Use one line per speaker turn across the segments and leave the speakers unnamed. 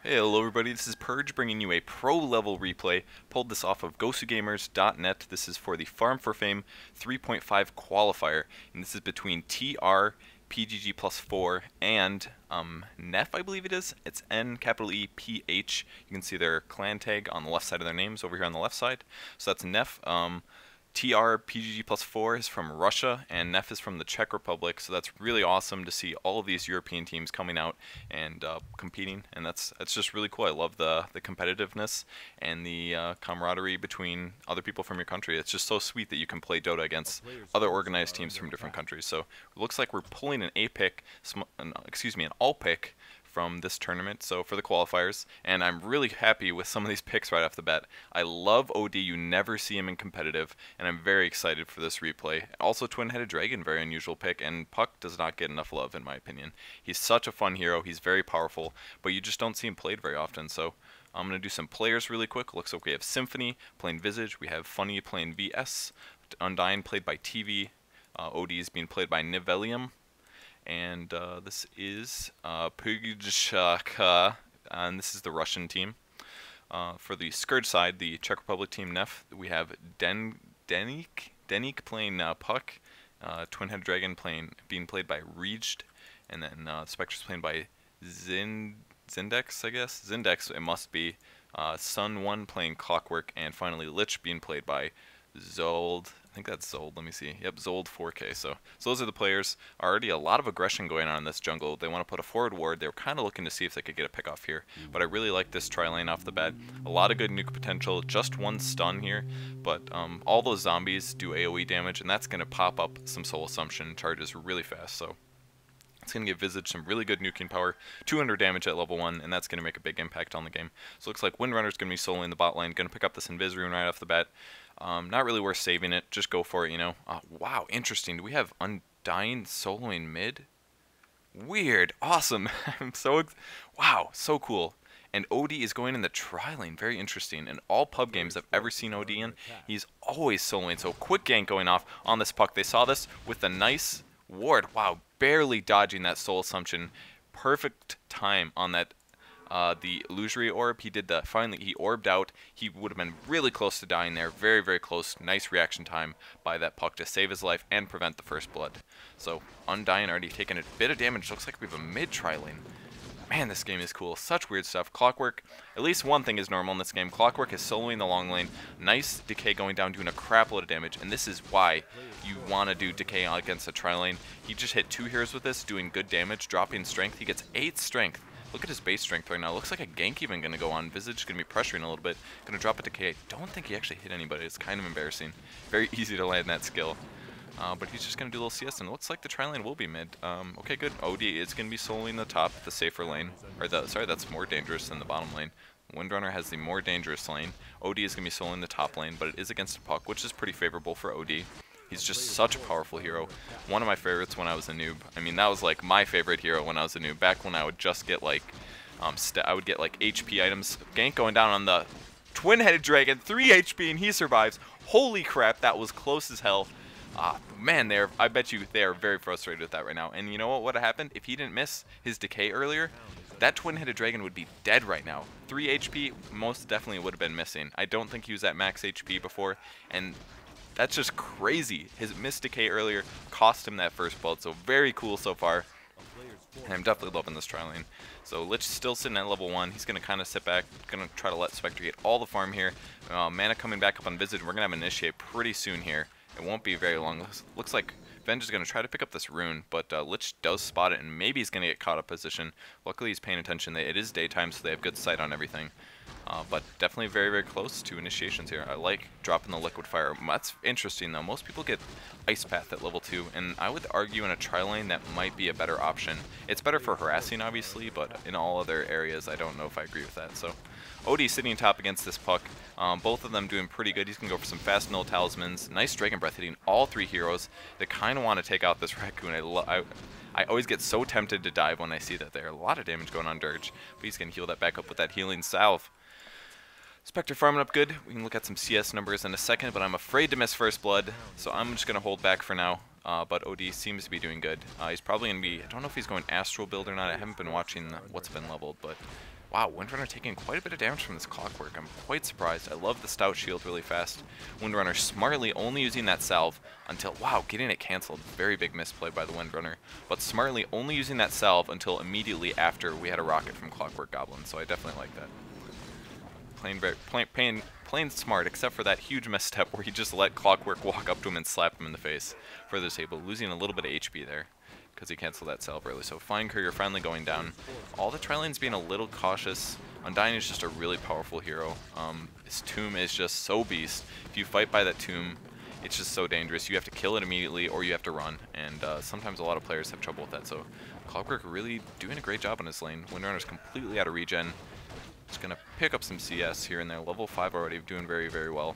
Hey, hello everybody, this is Purge bringing you a pro-level replay. Pulled this off of gosugamers.net. This is for the Farm4FAME 3.5 Qualifier, and this is between TR, PGG+4, and nEph, I believe it is. It's nEph. You can see their clan tag on the left side of their names over here on the left side. So that's nEph. TR PGG+4 is from Russia, and nEph is from the Czech Republic, so that's really awesome to see all of these European teams coming out and competing, and that's just really cool. I love the competitiveness and the camaraderie between other people from your country. It's just so sweet that you can play Dota against other organized teams from different countries. So it looks like we're pulling an an all pick from this tournament, so for the qualifiers, and I'm really happy with some of these picks right off the bat. I love OD, you never see him in competitive, and I'm very excited for this replay. Also Twin-Headed Dragon, very unusual pick, and Puck does not get enough love in my opinion. He's such a fun hero, he's very powerful, but you just don't see him played very often, so I'm going to do some players really quick. Looks like we have Symphony playing Visage, we have Funny playing VS, Undyne played by TV, OD is being played by Nivelium, and this is Purge, and this is the Russian team. For the Scourge side, the Czech Republic team nEph, we have Denik playing Puck, Twin-Headed Dragon being played by Reeged, and then Spectre's played by Zindex, I guess. Zindex, it must be. Sun1 playing Clockwork, and finally Lich being played by Zold. I think that's Zold, let me see. Yep, Zold 4K. So those are the players. Already a lot of aggression going on in this jungle. They want to put a forward ward. They were kind of looking to see if they could get a pick off here. But I really like this tri-lane off the bat. A lot of good nuke potential. Just one stun here. But all those zombies do AoE damage, and that's going to pop up some Soul Assumption charges really fast. So it's going to give Visage some really good nuking power, 200 damage at level 1, and that's going to make a big impact on the game. So it looks like Windrunner's going to be soloing the bot lane, going to pick up this Invis rune right off the bat. Not really worth saving it, just go for it, you know. Wow, interesting. Do we have Undyne soloing mid? Weird, awesome. Wow, so cool. And OD is going in the tri-lane, very interesting. In all pub games I've ever seen OD in, he's always soloing. So quick gank going off on this Puck. They saw this with a nice ward. Wow, barely dodging that Soul Assumption. Perfect time on that the illusory orb. Finally he orbed out. He would have been really close to dying there. Very, very close. Nice reaction time by that Puck to save his life and prevent the first blood. So Undyne already taken a bit of damage. Looks like we have a mid tri-lane. Man, this game is cool. Such weird stuff. Clockwork, at least one thing is normal in this game. Clockwork is soloing the long lane. Nice decay going down, doing a crap load of damage. And this is why you want to do decay against a tri-lane. He just hit 2 heroes with this, doing good damage, dropping strength. He gets 8 strength. Look at his base strength right now. Looks like a gank even going to go on. Visage going to be pressuring a little bit. Going to drop a decay. I don't think he actually hit anybody. It's kind of embarrassing. Very easy to land that skill. But he's just going to do a little CS, and it looks like the tri-lane will be mid. Okay, good. OD is going to be soloing the top, the safer lane. Sorry, that's more dangerous than the bottom lane. Windrunner has the more dangerous lane. OD is going to be soloing the top lane, but it is against a Puck, which is pretty favorable for OD. He's just such a powerful hero. One of my favorites when I was a noob. I mean, that was like my favorite hero when I was a noob. Back when I would just get like, I would get like HP items. Gank going down on the Twin-Headed Dragon, 3 HP, and he survives. Holy crap, that was close as hell. Man, I bet you they are very frustrated with that right now. And you know what would have happened if he didn't miss his decay earlier? That Twin-Headed Dragon would be dead right now. 3 HP most definitely would have been missing. I don't think he was at max HP before, and that's just crazy. His missed decay earlier cost him that first blood, so very cool so far. And I'm definitely loving this tri-lane. So Lich still sitting at level 1. He's going to kind of sit back, going to try to let Spectre get all the farm here. Mana coming back up on Visage. We're going to have Initiate pretty soon here. It won't be very long. Looks like Venge is going to try to pick up this rune, but Lich does spot it, and maybe he's going to get caught up position. Luckily he's paying attention. It is daytime, so they have good sight on everything. But definitely very, very close to initiations here. I like dropping the Liquid Fire. That's interesting, though. Most people get Ice Path at level 2, and I would argue in a tri-lane that might be a better option. It's better for harassing, obviously, but in all other areas, I don't know if I agree with that. So OD sitting top against this Puck. Both of them doing pretty good. He's going to go for some fast null talismans. Nice Dragon Breath hitting all 3 heroes. They kind of want to take out this Raccoon. I always get so tempted to dive when I see that there. A lot of damage going on Dirge, but he's going to heal that back up with that healing salve. Spectre farming up good. We can look at some CS numbers in a second, but I'm afraid to miss first blood, so I'm just going to hold back for now. But OD seems to be doing good. He's probably going to be, I don't know if he's going Astral build or not. I haven't been watching what's been leveled, but Wow, Windrunner taking quite a bit of damage from this Clockwork. I'm quite surprised. I love the Stout Shield really fast. Windrunner smartly only using that salve until, wow, getting it cancelled. Very big misplay by the Windrunner. But smartly only using that salve until immediately after we had a rocket from Clockwork Goblin. So I definitely like that. Playing smart, except for that huge misstep where he just let Clockwork walk up to him and slap him in the face for the table, losing a little bit of HP there because he canceled that salve early. So Flying Courier finally going down. All the tri-lanes being a little cautious. Undying is just a really powerful hero. His tomb is just so beast. If you fight by that tomb, it's just so dangerous. You have to kill it immediately or you have to run, and sometimes a lot of players have trouble with that. So Clockwork really doing a great job on his lane. Windrunner's completely out of regen. Just going to pick up some CS here and there. Level 5 already, doing very, very well.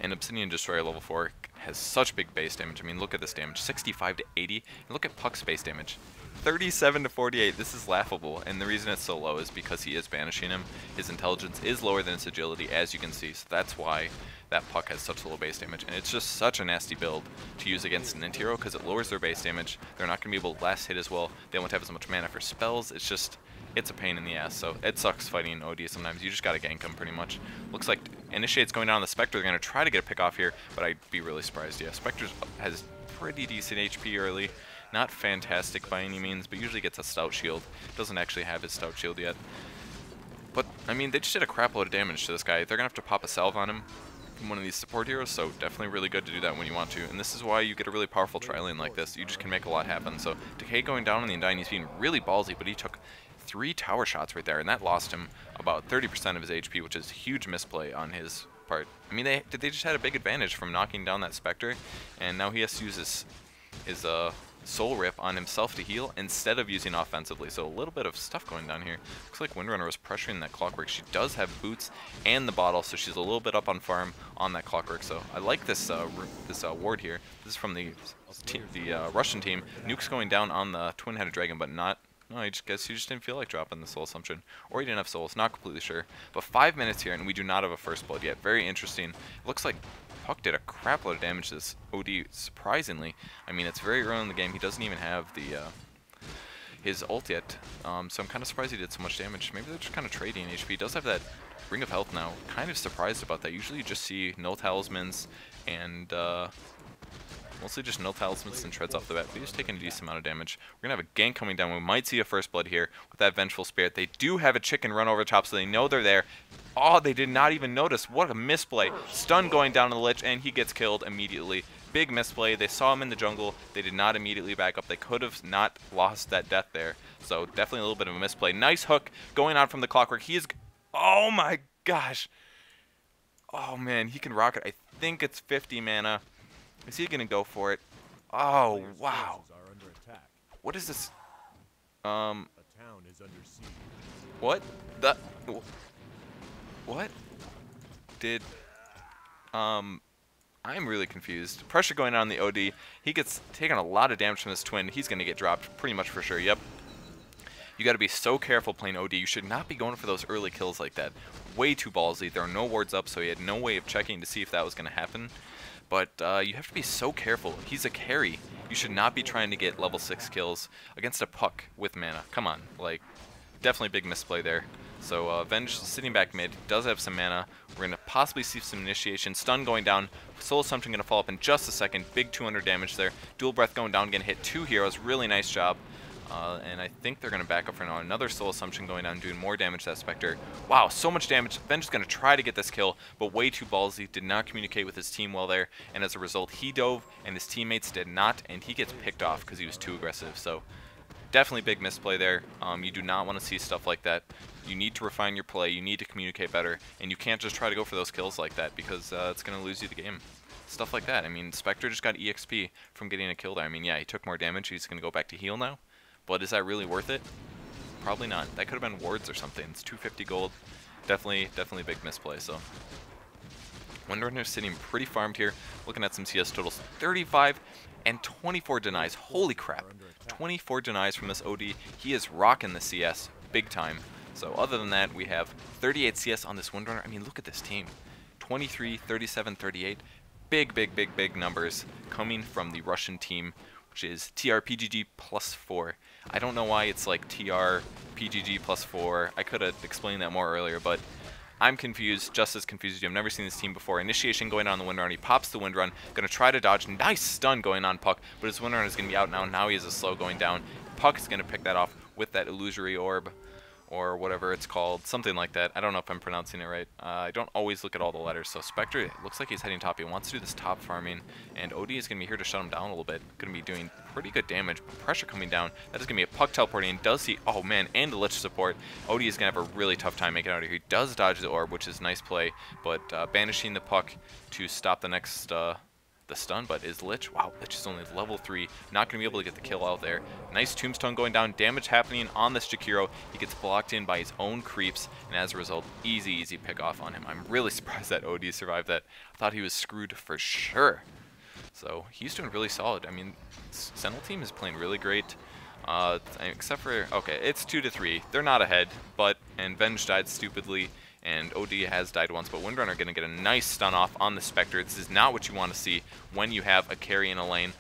And Obsidian Destroyer level 4 has such big base damage. I mean, look at this damage, 65 to 80. And look at Puck's base damage, 37 to 48. This is laughable. And the reason it's so low is because he is banishing him. His intelligence is lower than his agility, as you can see. So that's why that Puck has such low base damage. And it's just such a nasty build to use against an Int hero because it lowers their base damage. They're not going to be able to last hit as well. They won't have as much mana for spells. It's just... it's a pain in the ass, so it sucks fighting OD sometimes. You just gotta gank them pretty much. Looks like Initiate's going down on the Spectre. They're gonna try to get a pick off here, but I'd be really surprised. Yeah, Spectre has pretty decent HP early. Not fantastic by any means, but usually gets a Stout Shield. Doesn't actually have his Stout Shield yet. But, I mean, they just did a crap load of damage to this guy. They're gonna have to pop a salve on him from one of these support heroes, so definitely really good to do that when you want to. And this is why you get a really powerful tri-lane like this. You just can make a lot happen. So Decay going down on the Undying, he's being really ballsy, but he took 3 tower shots right there, and that lost him about 30% of his HP, which is huge misplay on his part. I mean, they just had a big advantage from knocking down that Spectre, and now he has to use his Soul Rip on himself to heal instead of using offensively. So a little bit of stuff going down here. Looks like Windrunner was pressuring that Clockwork. She does have boots and the bottle, so she's a little bit up on farm on that Clockwork. So I like this ward here. This is from the Russian team. Nuke's going down on the twin-headed dragon, but not. No, I guess he just didn't feel like dropping the Soul Assumption. Or he didn't have souls, not completely sure. But 5 minutes here, and we do not have a first blood yet. Very interesting. It looks like Puck did a crap load of damage to this OD, surprisingly. I mean, it's very early in the game. He doesn't even have his ult yet. So I'm kind of surprised he did so much damage. Maybe they're just kind of trading HP. He does have that Ring of Health now. Kind of surprised about that. Usually you just see no talismans and... mostly just no talismans and treads off the bat, but he's taking a decent amount of damage. We're going to have a gank coming down. We might see a first blood here with that Vengeful Spirit. They do have a chicken run over the top, so they know they're there. Oh, they did not even notice. What a misplay. Stun going down on the Lich, and he gets killed immediately. Big misplay. They saw him in the jungle. They did not immediately back up. They could have not lost that death there. So definitely a little bit of a misplay. Nice hook going on from the Clockwork. He is... oh my gosh. Oh man, he can rock it. I think it's 50 mana. Is he going to go for it? Oh, wow. What is this? What? What? Did... I'm really confused. Pressure going on the OD. He gets taken a lot of damage from this twin. He's going to get dropped pretty much for sure. Yep. You got to be so careful playing OD. You should not be going for those early kills like that. Way too ballsy. There are no wards up, so he had no way of checking to see if that was going to happen. But you have to be so careful. He's a carry. You should not be trying to get level 6 kills against a Puck with mana. Come on. Like, definitely big misplay there. So Venge sitting back mid, does have some mana. We're going to possibly see some initiation. Stun going down. Soul Assumption going to follow up in just a second. Big 200 damage there. Dual Breath going down, going to hit 2 heroes. Really nice job. And I think they're going to back up for now. Another Soul Assumption going down, doing more damage to that Spectre. Wow, so much damage. Venge is going to try to get this kill, but way too ballsy. Did not communicate with his team well there. And as a result, he dove, and his teammates did not. And he gets picked off because he was too aggressive. So definitely big misplay there. You do not want to see stuff like that. You need to refine your play. You need to communicate better. And you can't just try to go for those kills like that because it's going to lose you the game. Stuff like that. I mean, Spectre just got EXP from getting a kill there. I mean, yeah, he took more damage. He's going to go back to heal now. But is that really worth it? Probably not. That could have been wards or something. It's 250 gold. Definitely big misplay. So Windrunner's sitting pretty farmed here. Looking at some CS totals. 35 and 24 denies. Holy crap. 24 denies from this OD. He is rocking the CS big time. So other than that, we have 38 CS on this Windrunner. I mean, look at this team. 23, 37, 38. Big numbers coming from the Russian team, which is PGG+4. I don't know why it's like TR PGG+4. I could have explained that more earlier, but I'm confused, just as confused as you. I've never seen this team before. Initiation going on in the wind run. He pops the wind run. Going to try to dodge. Nice stun going on Puck, but his wind run is going to be out now. Now he has a slow going down. Puck is going to pick that off with that illusory orb, or whatever it's called, something like that. I don't know if I'm pronouncing it right. I don't always look at all the letters. So Spectre, it looks like he's heading top. He wants to do this top farming, and OD is going to be here to shut him down a little bit. Going to be doing pretty good damage. Pressure coming down. That is going to be a Puck teleporting. Does he? Oh man, and the Lich support. OD is going to have a really tough time making it out of here. He does dodge the orb, which is nice play, but banishing the Puck to stop the next the stun, but is Lich, wow, Lich is only level 3, not going to be able to get the kill out there. Nice tombstone going down, damage happening on this Jakiro. He gets blocked in by his own creeps, and as a result, easy pick off on him. I'm really surprised that OD survived that. I thought he was screwed for sure. So he's doing really solid. I mean, Sentinel team is playing really great. Except for, okay, it's 2-3. They're not ahead, and Venge died stupidly, and OD has died once, but Windrunner going to get a nice stun off on the Spectre. This is not what you want to see when you have a carry in a lane.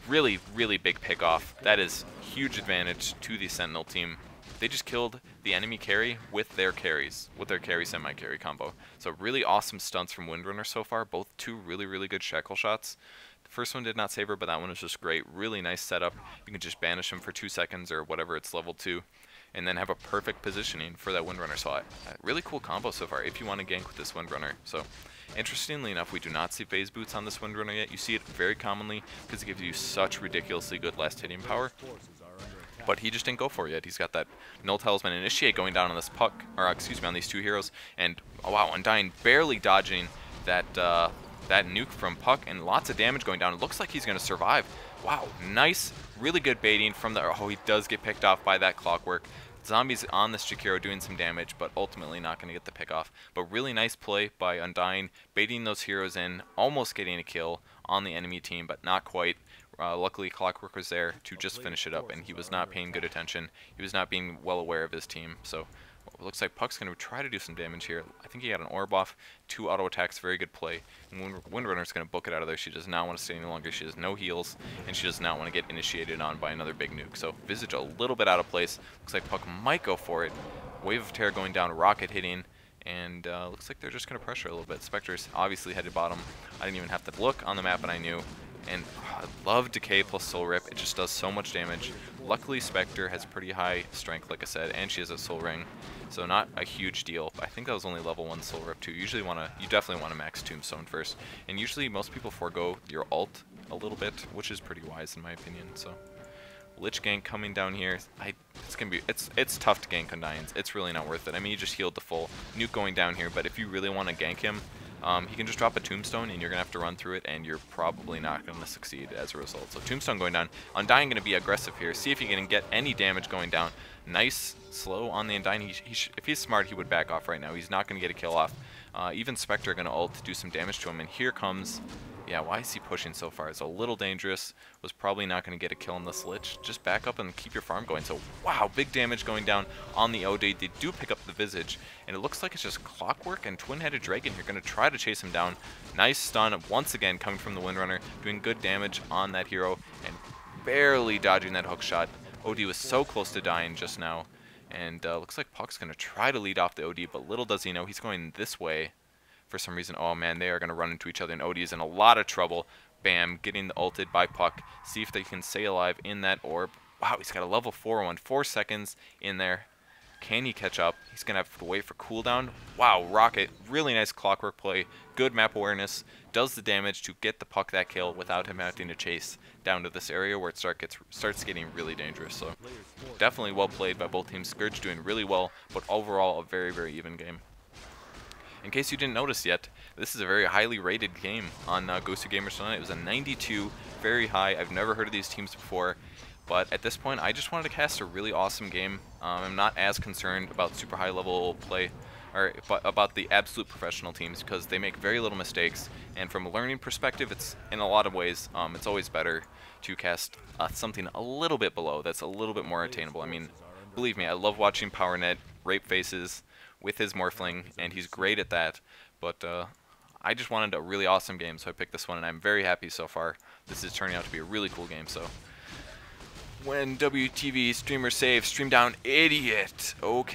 Really big pick off. That is huge advantage to the Sentinel team. They just killed the enemy carry with their carries, with their carry semi-carry combo. So really awesome stunts from Windrunner so far. Both two really good shackle shots. The first one did not save her, but that one was just great. Really nice setup. You can just banish him for 2 seconds or whatever it's level 2. And then have a perfect positioning for that Windrunner. So really cool combo so far if you want to gank with this Windrunner. So interestingly enough, we do not see phase boots on this Windrunner yet. You see it very commonly because it gives you such ridiculously good last hitting power. But he just didn't go for it yet. He's got that Null Talisman Initiate going down on this Puck, or excuse me, on these two heroes. And oh wow, Undying barely dodging that that nuke from Puck, and lots of damage going down. It looks like he's going to survive. Wow, nice, really good baiting from the... Oh, he does get picked off by that Clockwork. Zombies on this Jakiro doing some damage, but ultimately not going to get the pick off. But really nice play by Undying, baiting those heroes in, almost getting a kill on the enemy team, but not quite. Luckily, Clockwork was there to just finish it up, and he was not paying good attention. He was not being well aware of his team, so... It looks like Puck's going to try to do some damage here. I think he got an orb off, 2 auto attacks, very good play. And Windrunner's going to book it out of there. She does not want to stay any longer. She has no heals, and she does not want to get initiated on by another big nuke. So Visage a little bit out of place. Looks like Puck might go for it. Wave of Terror going down, rocket hitting, and looks like they're just going to pressure a little bit. Spectre's obviously headed bottom. I didn't even have to look on the map, and I knew. And I love Decay plus Soul Rip. It just does so much damage. Luckily, Spectre has pretty high strength, like I said, and she has a Soul Ring. So not a huge deal. I think that was only level 1 Soul Rip too. You definitely want to max Tombstone first. And usually most people forego your ult a little bit, which is pretty wise in my opinion. So Lich gank coming down here. It's tough to gank Undyings. It's really not worth it. I mean, you just healed the full nuke going down here, but if you really want to gank him, he can just drop a Tombstone and you're going to have to run through it, and you're probably not going to succeed as a result. So Tombstone going down. Undying going to be aggressive here. See if he can get any damage going down. Nice slow on the Undying. If he's smart, he would back off right now. He's not going to get a kill off. Even Spectre going to ult to do some damage to him. And here comes... Yeah, why is he pushing so far? It's a little dangerous. Was probably not going to get a kill on this Lich. Just back up and keep your farm going. So, wow, big damage going down on the OD. They do pick up the Visage, and it looks like it's just Clockwork and Twin-Headed Dragon here going to try to chase him down. Nice stun once again coming from the Windrunner, doing good damage on that hero, and barely dodging that hook shot. OD was so close to dying just now, and looks like Puck's going to try to lead off the OD, but little does he know he's going this way. For some reason, oh man, they are going to run into each other, and OD is in a lot of trouble. Bam, getting the ulted by Puck. See if they can stay alive in that orb. Wow, he's got a level 4 one, 4 seconds in there. Can he catch up? He's going to have to wait for cooldown. Wow, Rocket, really nice Clockwork play. Good map awareness. Does the damage to get the Puck that kill without him having to chase down to this area where it starts getting really dangerous. So definitely well played by both teams. Scourge doing really well, but overall a very even game. In case you didn't notice yet, this is a very highly rated game on Gosu Gamers tonight. It was a 92, very high. I've never heard of these teams before, but at this point, I just wanted to cast a really awesome game. I'm not as concerned about super high level play, but about the absolute professional teams, because they make very little mistakes. And from a learning perspective, it's in a lot of ways, it's always better to cast something a little bit below that's a little bit more attainable. I mean, believe me, I love watching PowerNet rape faces with his Morphling, and he's great at that, but I just wanted a really awesome game, so I picked this one, and I'm very happy so far. This is turning out to be a really cool game, so When WTV streamer save, stream down idiot. Okay.